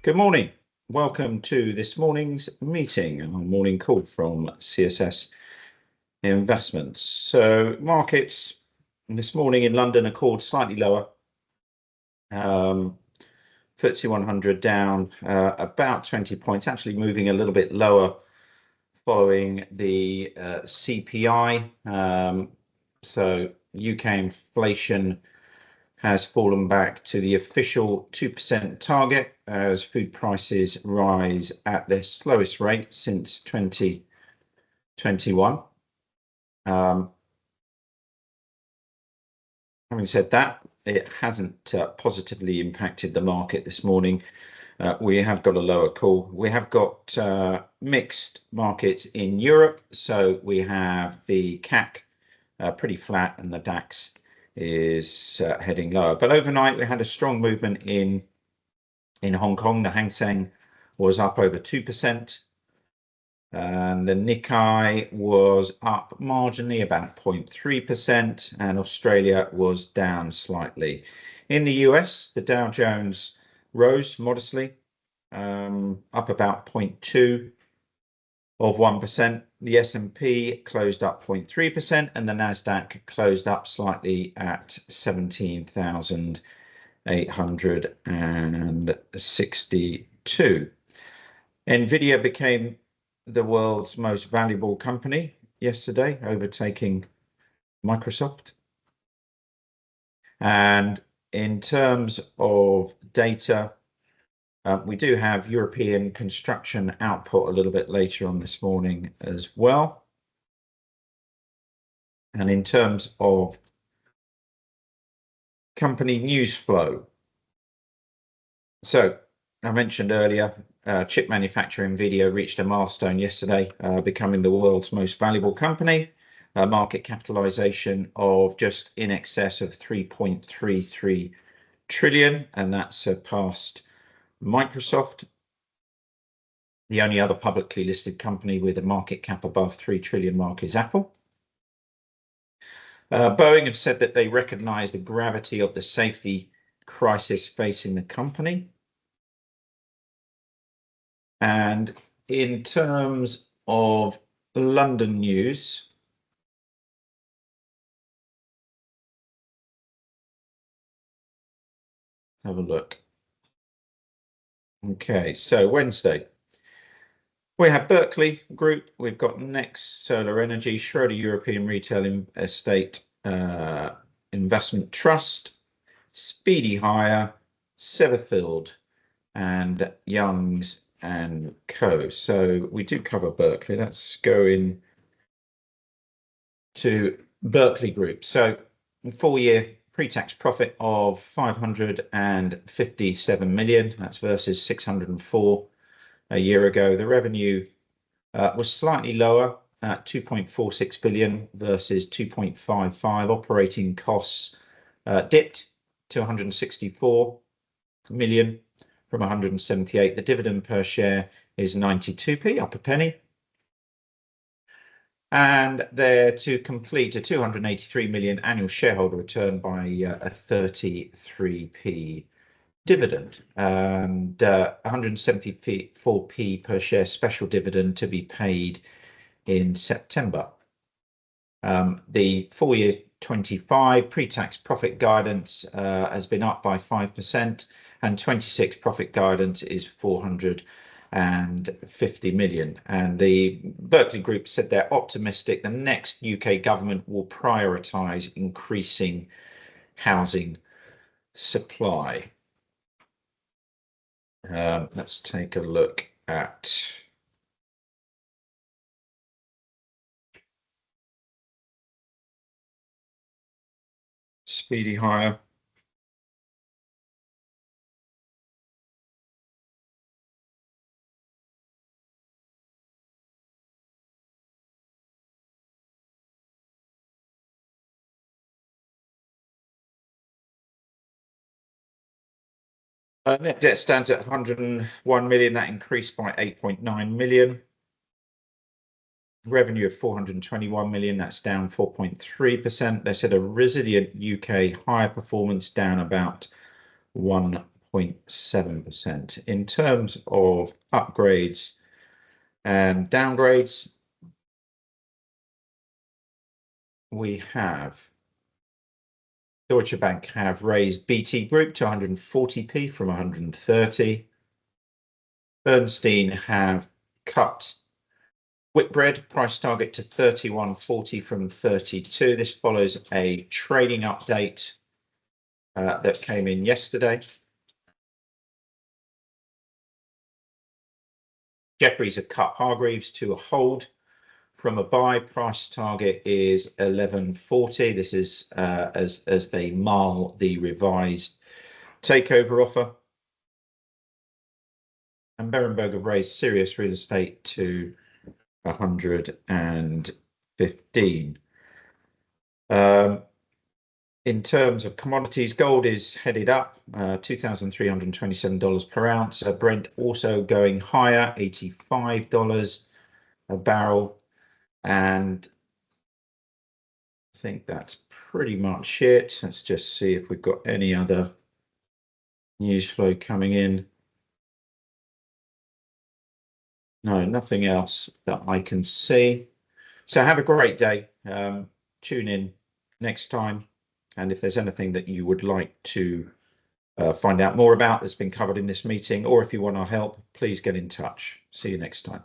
Good morning. Welcome to this morning's meeting, our morning call from CSS Investments. So markets this morning in London are called slightly lower. FTSE 100 down about 20 points, actually moving a little bit lower following the CPI. So UK inflation has fallen back to the official 2% target as food prices rise at their slowest rate since 2021. Having said that, it hasn't positively impacted the market this morning. We have got a lower call. We have got mixed markets in Europe. So we have the CAC pretty flat and the DAX is heading lower. But overnight, we had a strong movement in Hong Kong. The Hang Seng was up over 2%. And the Nikkei was up marginally, about 0.3%. And Australia was down slightly. In the US, the Dow Jones rose modestly, up about 0.2%. Of 1%, the S&P closed up 0.3% and the Nasdaq closed up slightly at 17,862. Nvidia became the world's most valuable company yesterday, overtaking Microsoft. And in terms of data, we do have European construction output a little bit later on this morning as well. And in terms of company news flow, so I mentioned earlier, chip manufacturer Nvidia reached a milestone yesterday, becoming the world's most valuable company, a market capitalization of just in excess of 3.33 trillion, and that surpassed Microsoft. The only other publicly listed company with a market cap above 3 trillion mark is Apple. Boeing have said that they recognize the gravity of the safety crisis facing the company. And in terms of London news, have a look. Okay, so Wednesday, we have Berkeley Group, we've got Next Solar Energy, Schroeder European Retail Estate Investment Trust, Speedy Hire, Severfield, and Youngs and Co. So we do cover Berkeley. Let's go in to Berkeley Group. So full year pre-tax profit of 557 million. That's versus 604 a year ago. The revenue was slightly lower at 2.46 billion versus 2.55. Operating costs dipped to 164 million from 178. The dividend per share is 92p, up a penny. And they're to complete a 283 million annual shareholder return by a 33p dividend and 174p per share special dividend to be paid in September. The full year 25 pre-tax profit guidance has been up by 5%, and 26 profit guidance is 450 million. And the Berkeley Group said they're optimistic the next UK government will prioritise increasing housing supply. Let's take a look at Speedy Hire. Net debt stands at 101 million. That increased by 8.9 million. Revenue of 421 million. That's down 4.3%. They said a resilient UK hire performance down about 1.9%. 1.7%. In terms of upgrades and downgrades, we have Deutsche Bank have raised BT Group to 140p from 130. Bernstein have cut Whitbread price target to 31.40 from 32. This follows a trading update that came in yesterday. Jefferies have cut Hargreaves to a hold from a buy. Price target is 11.40. This is as they mull the revised takeover offer. And Berenberg have raised Sirius Real Estate to 115. In terms of commodities, gold is headed up, $2,327 per ounce. Brent also going higher, $85 a barrel. And I think that's pretty much it. Let's just see if we've got any other news flow coming in. No, nothing else that I can see. So have a great day. Tune in next time. And if there's anything that you would like to find out more about that's been covered in this meeting, or if you want our help, please get in touch. See you next time.